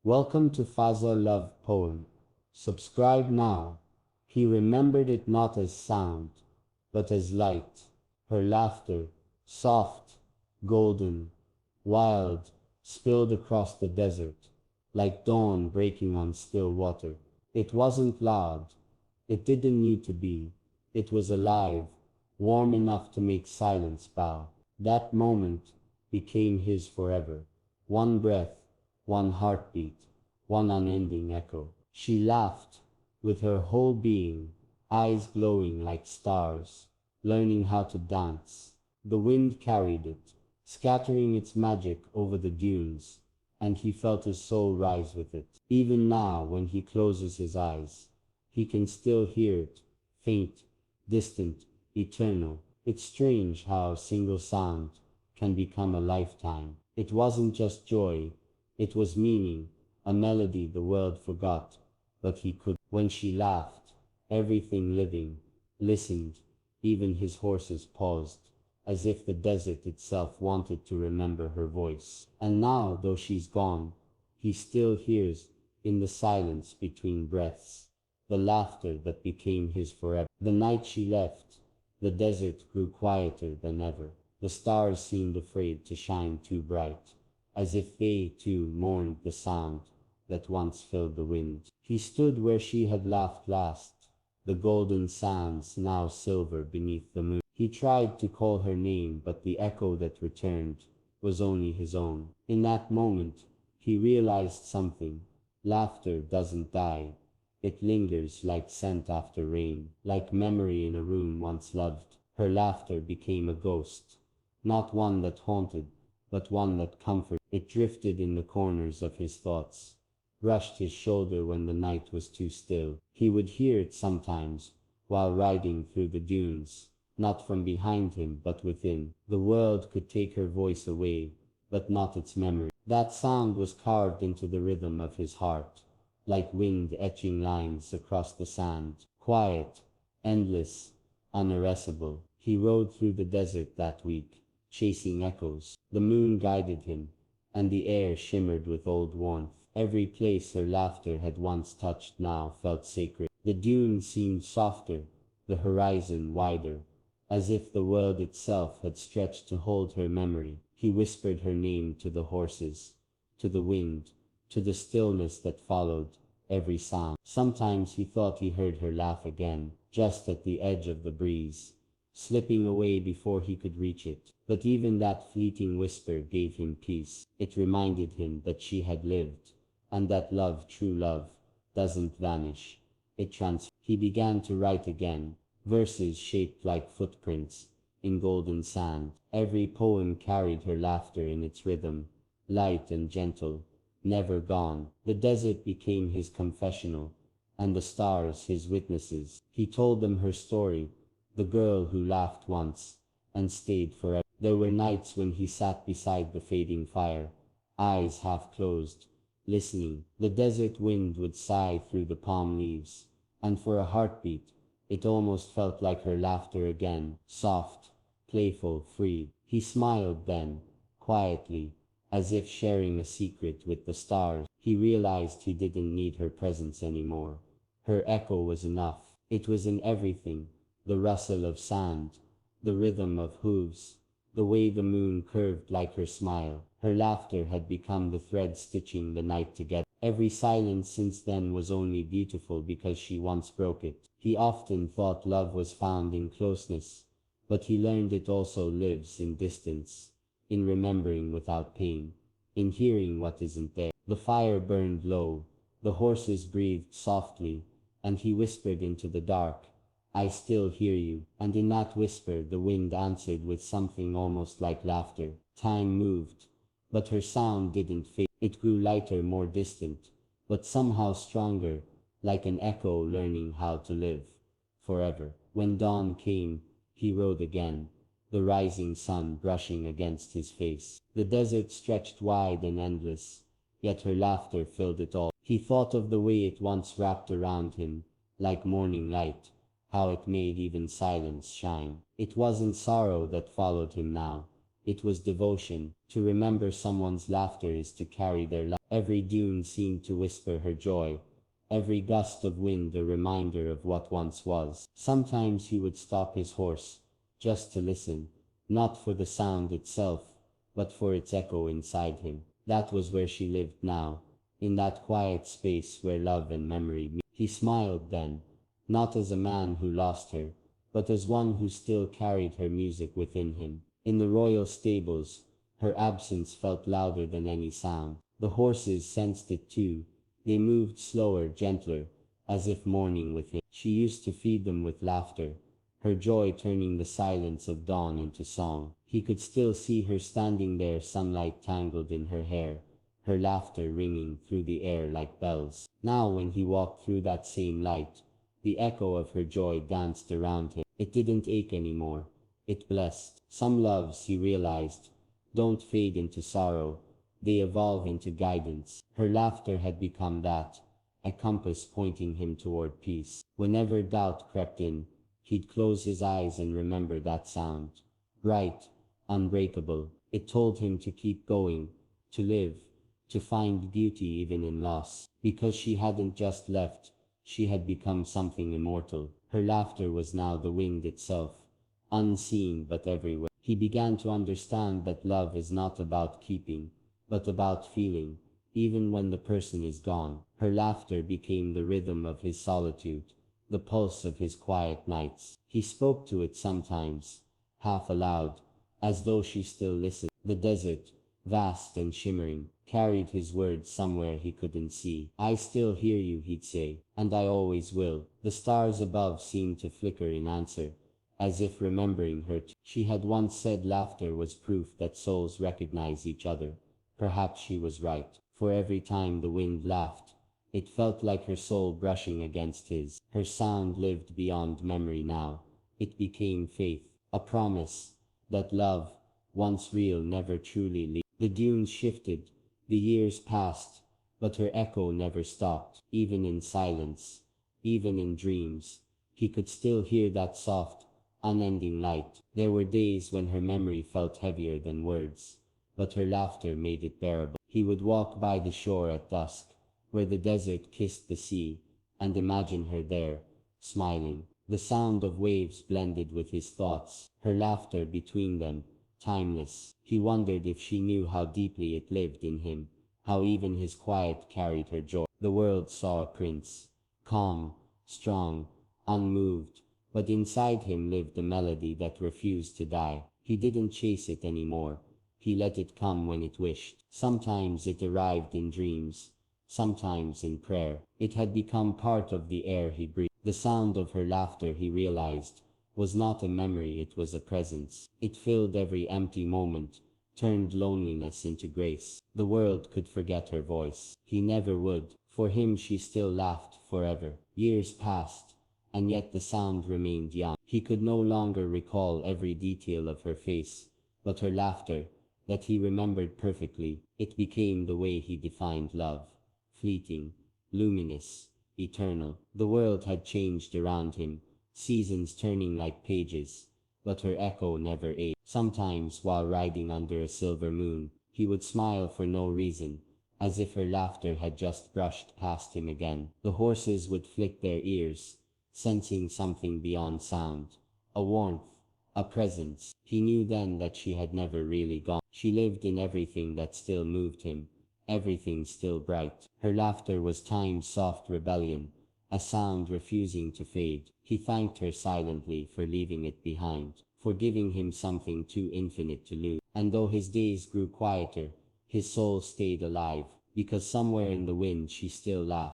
Welcome to Fazza Love Poem. Subscribe now. He remembered it not as sound, but as light. Her laughter, soft, golden, wild, spilled across the desert, like dawn breaking on still water. It wasn't loud. It didn't need to be. It was alive, warm enough to make silence bow. That moment became his forever. One breath, one heartbeat, one unending echo. She laughed with her whole being, eyes glowing like stars, learning how to dance. The wind carried it, scattering its magic over the dunes, and he felt his soul rise with it. Even now, when he closes his eyes, he can still hear it, faint, distant, eternal. It's strange how a single sound can become a lifetime. It wasn't just joy, it was meaning, a melody the world forgot, but he could. When she laughed, everything living listened, even his horses paused, as if the desert itself wanted to remember her voice. And now, though she's gone, he still hears, in the silence between breaths, the laughter that became his forever. The night she left, the desert grew quieter than ever. The stars seemed afraid to shine too bright, as if they too mourned the sound that once filled the wind. He stood where she had laughed last, the golden sands now silver beneath the moon. He tried to call her name, but the echo that returned was only his own. In that moment, he realized something. Laughter doesn't die. It lingers like scent after rain, like memory in a room once loved. Her laughter became a ghost, not one that haunted, but one that comforted. It drifted in the corners of his thoughts, brushed his shoulder when the night was too still. He would hear it sometimes, while riding through the dunes, not from behind him but within. The world could take her voice away, but not its memory. That sound was carved into the rhythm of his heart, like wind etching lines across the sand. Quiet, endless, unerasable. He rode through the desert that week, chasing echoes. The moon guided him, and the air shimmered with old warmth. Every place her laughter had once touched now felt sacred. The dunes seemed softer, the horizon wider, as if the world itself had stretched to hold her memory. He whispered her name to the horses, to the wind, to the stillness that followed every sound. Sometimes he thought he heard her laugh again, just at the edge of the breeze, slipping away before he could reach it. But even that fleeting whisper gave him peace. It reminded him that she had lived, and that love, true love, doesn't vanish. It transforms. He began to write again, verses shaped like footprints in golden sand. Every poem carried her laughter in its rhythm, light and gentle, never gone. The desert became his confessional, and the stars his witnesses. He told them her story, the girl who laughed once and stayed forever. There were nights when he sat beside the fading fire, eyes half closed, listening. The desert wind would sigh through the palm leaves, and for a heartbeat, it almost felt like her laughter again, soft, playful, free. He smiled then, quietly, as if sharing a secret with the stars. He realized he didn't need her presence anymore. Her echo was enough. It was in everything, the rustle of sand, the rhythm of hooves, the way the moon curved like her smile. Her laughter had become the thread stitching the night together. Every silence since then was only beautiful because she once broke it. He often thought love was found in closeness, but he learned it also lives in distance, in remembering without pain, in hearing what isn't there. The fire burned low, the horses breathed softly, and he whispered into the dark, "I still hear you." And in that whisper the wind answered with something almost like laughter. Time moved, but her sound didn't fade. It grew lighter, more distant, but somehow stronger, like an echo learning how to live forever. When dawn came, he rode again, the rising sun brushing against his face. The desert stretched wide and endless, yet her laughter filled it all. He thought of the way it once wrapped around him, like morning light, how it made even silence shine. It wasn't sorrow that followed him now, It was devotion. To remember someone's laughter is to carry their life. Every dune seemed to whisper her joy, every gust of wind a reminder of what once was. Sometimes he would stop his horse, just to listen, not for the sound itself, but for its echo inside him. That was where she lived now, in that quiet space where love and memory meet. He smiled then, not as a man who lost her, but as one who still carried her music within him. In the royal stables, her absence felt louder than any sound. The horses sensed it too. They moved slower, gentler, as if mourning with him. She used to feed them with laughter, her joy turning the silence of dawn into song. He could still see her standing there, sunlight tangled in her hair, her laughter ringing through the air like bells. Now when he walked through that same light, the echo of her joy danced around him. It didn't ache anymore. It blessed. Some loves, he realized, don't fade into sorrow. They evolve into guidance. Her laughter had become that, a compass pointing him toward peace. Whenever doubt crept in, he'd close his eyes and remember that sound. Bright, unbreakable. It told him to keep going, to live, to find beauty even in loss. Because she hadn't just left, she had become something immortal. Her laughter was now the wind itself, unseen but everywhere. He began to understand that love is not about keeping, but about feeling, even when the person is gone. Her laughter became the rhythm of his solitude, the pulse of his quiet nights. He spoke to it sometimes, half aloud, as though she still listened. The desert, vast and shimmering, carried his words somewhere he couldn't see. I still hear you, he'd say, and I always will. The stars above seemed to flicker in answer, as if remembering her too. She had once said laughter was proof that souls recognize each other. Perhaps she was right, for every time the wind laughed, it felt like her soul brushing against his. Her sound lived beyond memory now. It became faith, a promise that love, once real, never truly leaves. The dunes shifted, the years passed, but her echo never stopped. Even in silence, even in dreams, he could still hear that soft, unending light. There were days when her memory felt heavier than words, but her laughter made it bearable. He would walk by the shore at dusk, where the desert kissed the sea, and imagine her there, smiling. The sound of waves blended with his thoughts, her laughter between them, timeless. He wondered if she knew how deeply it lived in him, how even his quiet carried her joy. The world saw a prince, calm, strong, unmoved, but inside him lived a melody that refused to die. He didn't chase it anymore. He let it come when it wished. Sometimes it arrived in dreams, sometimes in prayer. It had become part of the air he breathed. The sound of her laughter, he realized, was not a memory, it was a presence. It filled every empty moment, turned loneliness into grace. The world could forget her voice. He never would. For him she still laughed forever. Years passed, and yet the sound remained young. He could no longer recall every detail of her face, but her laughter, that he remembered perfectly. It became the way he defined love. Fleeting, luminous, eternal. The world had changed around him, seasons turning like pages, but her echo never aged. Sometimes, while riding under a silver moon, he would smile for no reason, as if her laughter had just brushed past him again. The horses would flick their ears, sensing something beyond sound, a warmth, a presence. He knew then that she had never really gone. She lived in everything that still moved him, everything still bright. Her laughter was time's soft rebellion, a sound refusing to fade. He thanked her silently for leaving it behind, for giving him something too infinite to lose. And though his days grew quieter, his soul stayed alive, because somewhere in the wind she still laughed.